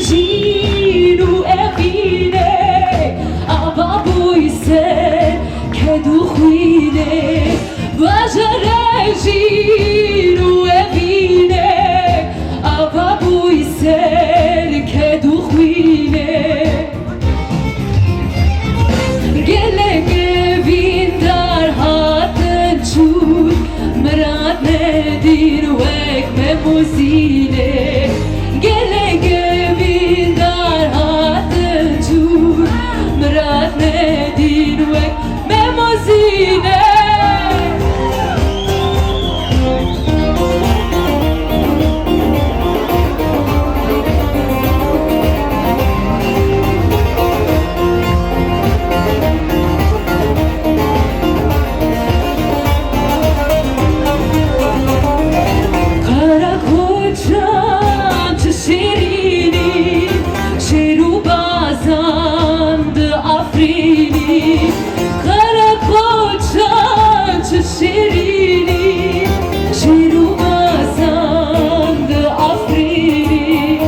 Giru e vine, aba buise che duhine. Bajare giru e vine, aba buise che duhine. Gele gevin dar hatın çur, merat nedir vek me muzine. Gele gevin dar hatın çur, merat nedir vek me muzine. Karakolçan şirini, şiru kazandı Afrini.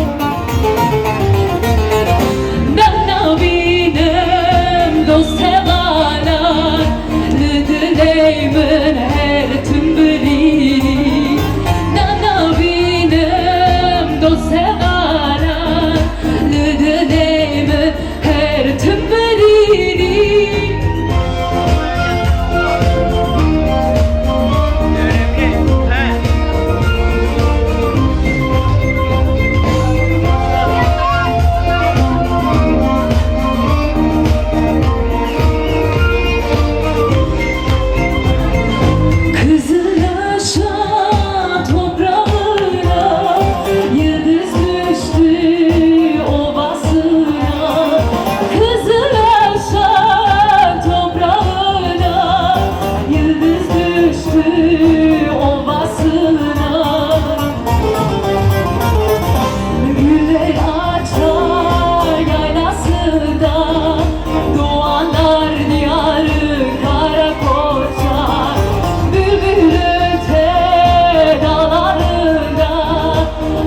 Nana binem dost sevalar, nıdıleymen her tümbülini. Nana binem dost sevalar, nıdıleymen her tümbülini.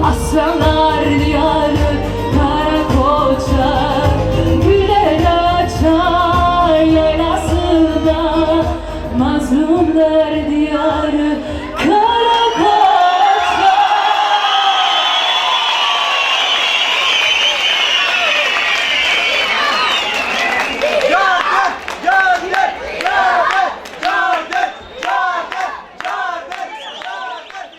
Aslanlar diyarı Karakoça, güler açar yaylasında mazlumlar.